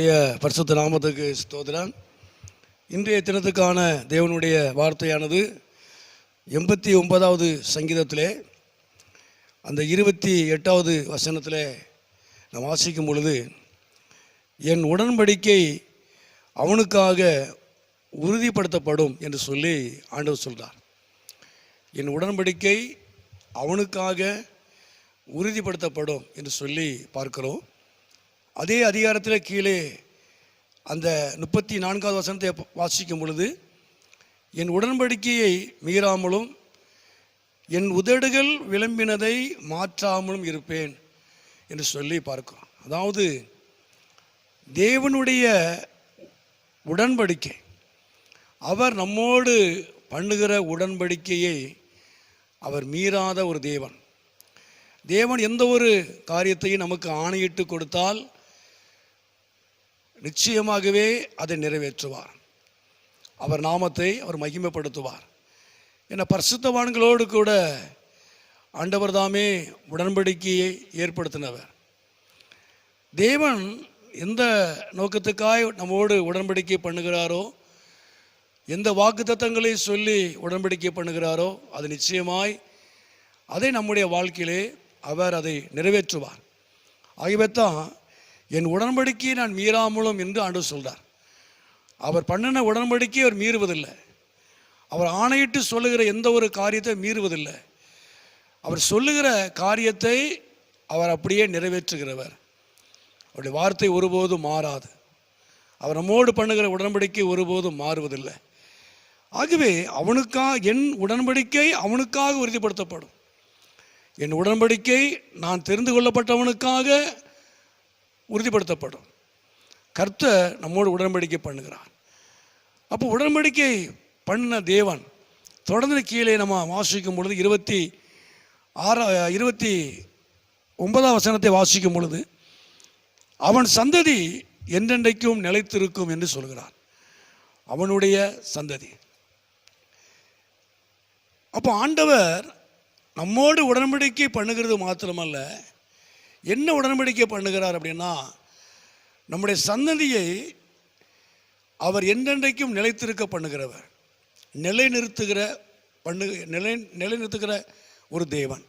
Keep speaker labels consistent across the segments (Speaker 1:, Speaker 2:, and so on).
Speaker 1: கர்த்தருடைய பரிசுத்த நாமத்துக்கு ஸ்தோத்திரம். இன்றைய தினத்துக்கான தேவனுடைய வார்த்தையானது 89வது சங்கீதத்திலே அந்த 28வது வசனத்திலே நாம் வாசிக்கும் பொழுது, என் உடன்படிக்கை அவனுக்காக உறுதிப்படுத்தப்படும் என்று சொல்லி ஆண்டவர் சொல்கிறார். என் உடன்படிக்கை அவனுக்காக உறுதிப்படுத்தப்படும் என்று சொல்லி பார்க்கிறோம். அதே அதிகாரத்தில் கீழே அந்த 34வது வசனத்தை வாசிக்கும் பொழுது, என் உடன்படிக்கையை மீறாமலும் என் உதடுகள் விளம்பினதை மாற்றாமலும் இருப்பேன் என்று சொல்லி பார்க்கிறோம். அதாவது தேவனுடைய உடன்படிக்கை, அவர் நம்மோடு பண்ணுகிற உடன்படிக்கையை அவர் மீறாத ஒரு தேவன். தேவன் எந்த ஒரு காரியத்தையும் நமக்கு ஆணையிட்டு கொடுத்தால் நிச்சயமாகவே அதை நிறைவேற்றுவார். அவர் நாமத்தை அவர் மகிமைப்படுத்துவார். என பரிசுத்தவான்களோடு கூட ஆண்டவர் தாமே உடன்படிக்கையை ஏற்படுத்தினவர். தேவன் எந்த நோக்கத்துக்காய் நம்மோடு உடன்படிக்கை பண்ணுகிறாரோ, எந்த வாக்குத்தத்தங்களை சொல்லி உடன்படிக்கை பண்ணுகிறாரோ, அது நிச்சயமாய் அதை நம்முடைய வாழ்க்கையிலே அவர் அதை நிறைவேற்றுவார். ஆகவே தான் என் உடன்படிக்கையை நான் மீறாமலும் என்று ஆண்டவர் சொல்கிறார். அவர் பண்ணின உடன்படிக்கையை அவர் மீறுவதில்லை. அவர் ஆணையிட்டு சொல்லுகிற எந்த ஒரு காரியத்தை மீறுவதில்லை. அவர் சொல்லுகிற காரியத்தை அவர் அப்படியே நிறைவேற்றுகிறவர். அவருடைய வார்த்தை ஒருபோதும் மாறாது. அவர் நம்மோடு பண்ணுகிற உடன்படிக்கை ஒருபோதும் மாறுவதில்லை. ஆகவே என் உடன்படிக்கை அவனுக்காக உறுதிப்படுத்தப்படும். என் உடன்படிக்கை நான் தெரிந்து கொள்ளப்பட்டவனுக்காக உறுதிப்படுத்தப்படும். கர்த்தர் நம்மோடு உடன்படிக்கை பண்ணுகிறார். அப்போ உடன்படிக்கை பண்ண தேவன் தொடர்ந்து கீழே நம்ம வாசிக்கும் பொழுது 29வது வசனத்தை வாசிக்கும் பொழுது, அவன் சந்ததி என்றென்றைக்கும் நிலைத்திருக்கும் என்று சொல்கிறார். அவனுடைய சந்ததி. அப்போ ஆண்டவர் நம்மோடு உடன்படிக்கை பண்ணுகிறது மாத்திரமல்ல, என்ன உடன்படிக்கை பண்ணுகிறார் அப்படின்னா, நம்முடைய சந்ததியை அவர் என்றென்றைக்கும் நிலைத்திருக்க பண்ணுகிறவர், நிலைநிறுத்துகிற ஒரு தேவன்.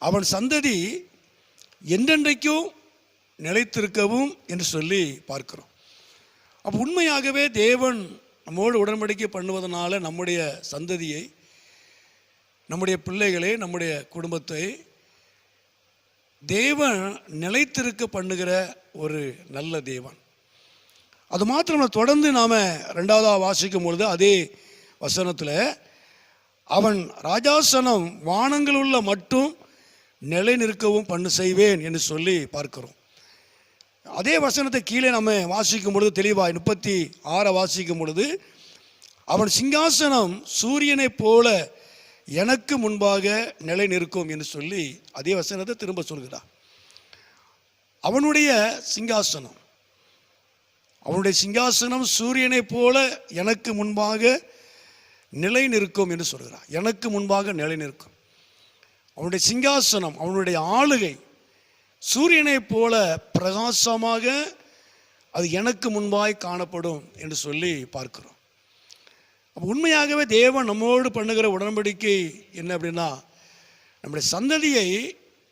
Speaker 1: அவன் சந்ததி என்றென்றைக்கும் நிலைத்திருக்கவும் என்று சொல்லி பார்க்கிறோம். அப்போ உண்மையாகவே தேவன் நம்மோடு உடன்படிக்கை பண்ணுவதனால நம்முடைய சந்ததியை, நம்முடைய பிள்ளைகளை, நம்முடைய குடும்பத்தை தேவன் நிலைத்திருக்க பண்ணுகிற ஒரு நல்ல தேவன். அது மாத்திரம் தொடர்ந்து நாம் 2வதாக வாசிக்கும் பொழுது அதே வசனத்தில், அவன் ராஜாசனம் வானங்கள் உள்ள மட்டும் நிலை நிற்கவும் பண்ணு செய்வேன் என்று சொல்லி பார்க்கிறோம். அதே வசனத்தை கீழே நம்ம வாசிக்கும் பொழுது தெளிவாய் 36 வாசிக்கும் பொழுது, அவன் சிங்காசனம் சூரியனை போல எனக்கு முன்பாக நிலை நிற்கும் என்று சொல்லி அதே வசனத்தை திரும்ப சொல்கிறார். அவனுடைய சிங்காசனம் சூரியனை போல எனக்கு முன்பாக நிலை நிற்கும் என்று சொல்கிறார். எனக்கு முன்பாக நிலை நிற்கும். அவனுடைய சிங்காசனம், அவனுடைய ஆளுகை சூரியனை போல பிரகாசமாக அது எனக்கு முன்பாய் காணப்படும் என்று சொல்லி பார்க்கிறோம். உண்மையாகவே தேவன் நம்மோடு பண்ணுகிற உடன்படிக்கை என்ன அப்படின்னா, நம்முடைய சந்ததியை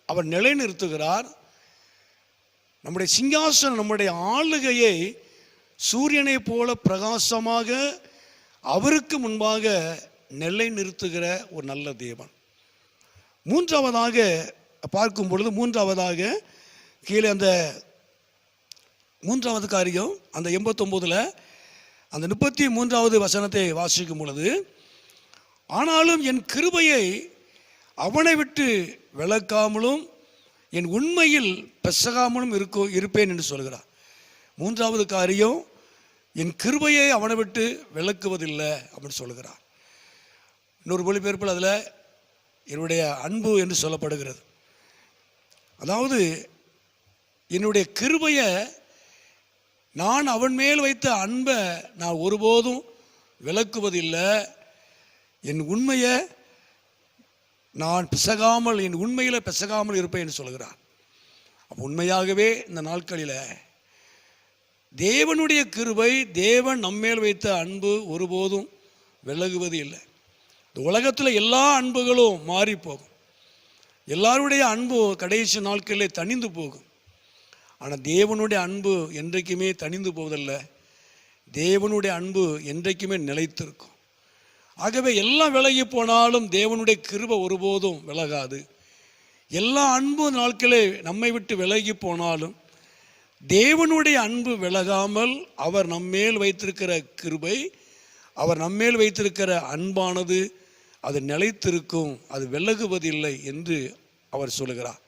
Speaker 1: அவர் நிலைநிறுத்துகிறார். நம்முடைய சிங்காசனம், நம்முடைய ஆளுகையை சூரியனை போல பிரகாசமாக அவருக்கு முன்பாக நிலைநிறுத்துகிற ஒரு நல்ல தேவன். மூன்றாவதாக பார்க்கும் பொழுது, கீழே அந்த 3வது காரியம் அந்த 89ல் அந்த 33வது வசனத்தை வாசிக்கும் பொழுது, ஆனாலும் என் கிருபையை அவனை விட்டு விலக்காமலும் என் உண்மையில் பெசகாமலும் இருப்பேன் என்று சொல்கிறார். 3வது காரியம், என் கிருபையை அவனை விட்டு விலக்குவதில்லை அப்படின்னு சொல்கிறார். இன்னொரு மொழிபெயர்ப்பில் அதில் என்னுடைய அன்பு என்று சொல்லப்படுகிறது. அதாவது என்னுடைய கிருபையை, நான் அவன் மேல் வைத்த அன்பை நான் ஒருபோதும் விலக்குவதில்லை. என் உண்மையை நான் பிசகாமல், என் உண்மையில் பிசகாமல் இருப்பேன் என்று சொல்கிறார். அப்போ உண்மையாகவே இந்த நாட்களில் தேவனுடைய கிருபை, தேவன் நம்மேல் வைத்த அன்பு ஒருபோதும் விலகுவது இல்லை. இந்த உலகத்தில் எல்லா அன்புகளும் மாறி போகும். எல்லாருடைய அன்பு கடைசி நாட்களில் தணிந்து போகும். ஆனால் தேவனுடைய அன்பு என்றைக்குமே தணிந்து போவதில்லை. தேவனுடைய அன்பு என்றைக்குமே நிலைத்திருக்கும். ஆகவே எல்லாம் விலகி போனாலும் தேவனுடைய கிருபை ஒருபோதும் விலகாது. எல்லா அன்பு நாட்களே நம்மை விட்டு விலகி போனாலும் தேவனுடைய அன்பு விலகாமல் அவர் நம்மேல் வைத்திருக்கிற கிருபை, அவர் நம்மேல் வைத்திருக்கிற அன்பானது அது நிலைத்திருக்கும், அது விலகுவதில்லை என்று அவர் சொல்லுகிறார்.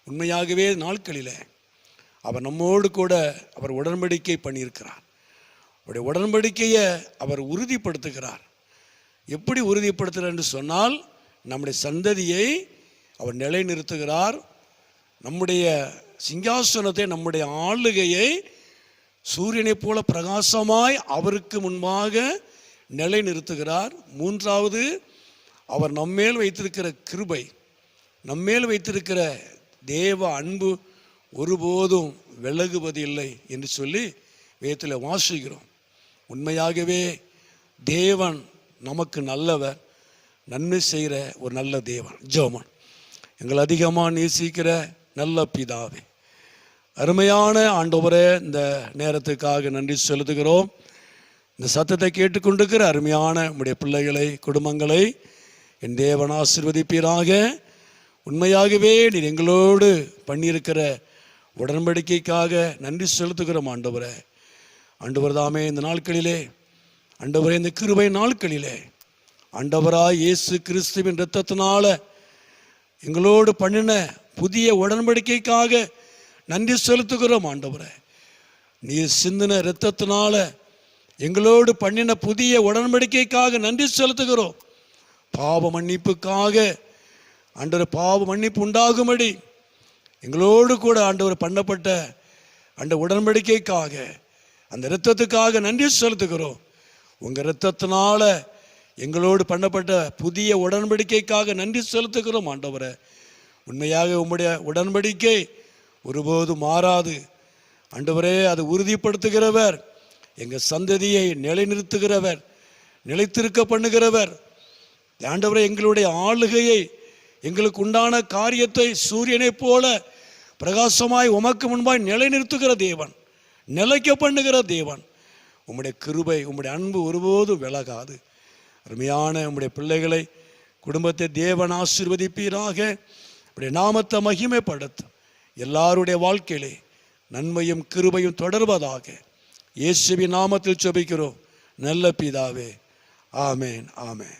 Speaker 1: உண்மையாகவே நாட்களில் அவர் நம்மோடு கூட அவர் உடன்படிக்கை பண்ணியிருக்கிறார். அவருடைய உடன்படிக்கையை அவர் உறுதிப்படுத்துகிறார். எப்படி உறுதிப்படுத்துகிறார் என்று சொன்னால், நம்முடைய சந்ததியை அவர் நிலைநிறுத்துகிறார். நம்முடைய சிங்காசனத்தை, நம்முடைய ஆளுகையை சூரியனை போல பிரகாசமாய் அவருக்கு முன்பாக நிலைநிறுத்துகிறார். மூன்றாவது, அவர் நம்மேல் வைத்திருக்கிற கிருபை, நம்மேல் வைத்திருக்கிற தேவ அன்பு ஒருபோதும் விலகுவதில்லை என்று சொல்லி வேதத்தில் வாசிக்கிறோம். உண்மையாகவே தேவன் நமக்கு நல்லவர், நன்மை செய்கிற ஒரு நல்ல தேவன். ஜெபம். எங்களை அதிகமாக நேசிக்கிற நல்ல பிதாவே, அருமையான ஆண்டவரே, இந்த நேரத்துக்காக நன்றி செலுத்துகிறோம். இந்த சத்தத்தை கேட்டுக்கொண்டிருக்கிற அருமையான உம்முடைய பிள்ளைகளை, குடும்பங்களை என் தேவன் ஆசீர்வதிப்பீராக. உண்மையாகவே நீர் எங்களோடு பண்ணியிருக்கிற உடன்படிக்கைக்காக நன்றி செலுத்துகிறோம் ஆண்டவரே. ஆண்டவர் தாமே இந்த நாட்களிலே, ஆண்டவரே இந்த கிருபை நாட்களிலே, ஆண்டவராய் இயேசு கிறிஸ்துவின் இரத்தத்தினால எங்களோடு பண்ணின புதிய உடன்படிக்கைக்காக நன்றி செலுத்துகிறோம் ஆண்டவரே. நீர் சிந்தின இரத்தத்தினால எங்களோடு பண்ணின புதிய உடன்படிக்கைக்காக நன்றி செலுத்துகிறோம். பாவ மன்னிப்புக்காக ஆண்டவர், பாவ மன்னிப்பு உண்டாகும்படி எங்களோடு கூட ஆண்டவர் பண்ணப்பட்ட அந்த உடன்படிக்கைக்காக, அந்த இரத்தத்துக்காக நன்றி செலுத்துகிறோம். உங்கள் இரத்தத்தினால எங்களோடு பண்ணப்பட்ட புதிய உடன்படிக்கைக்காக நன்றி செலுத்துகிறோம் ஆண்டவரே. உண்மையாக உம்முடைய உடன்படிக்கை ஒருபோதும் மாறாது ஆண்டவரே. அதை உறுதிப்படுத்துகிறவர், எங்கள் சந்ததியை நிலைநிறுத்துகிறவர், நிலைத்திருக்க பண்ணுகிறவர் ஆண்டவரே. எங்களுடைய ஆளுகையை, எங்களுக்கு உண்டான காரியத்தை சூரியனை போல பிரகாசமாய் உமக்கு முன்பாய் நிலைநிறுத்துகிற தேவன், நிலைக்க பண்ணுகிற தேவன். உம்முடைய கிருபை, உம்முடைய அன்பு ஒருபோதும் விலகாது. அருமையான உம்முடைய பிள்ளைகளை, குடும்பத்தை தேவன் ஆசீர்வதிப்பீராக. உம்முடைய நாமத்தை மகிமைப்படுத்தும். எல்லாருடைய வாழ்க்கையிலே நன்மையும் கிருபையும் தொடர்வதாக. இயேசுவின் நாமத்தில் ஜெபிக்கிறோம் நல்ல பிதாவே. ஆமேன், ஆமேன்.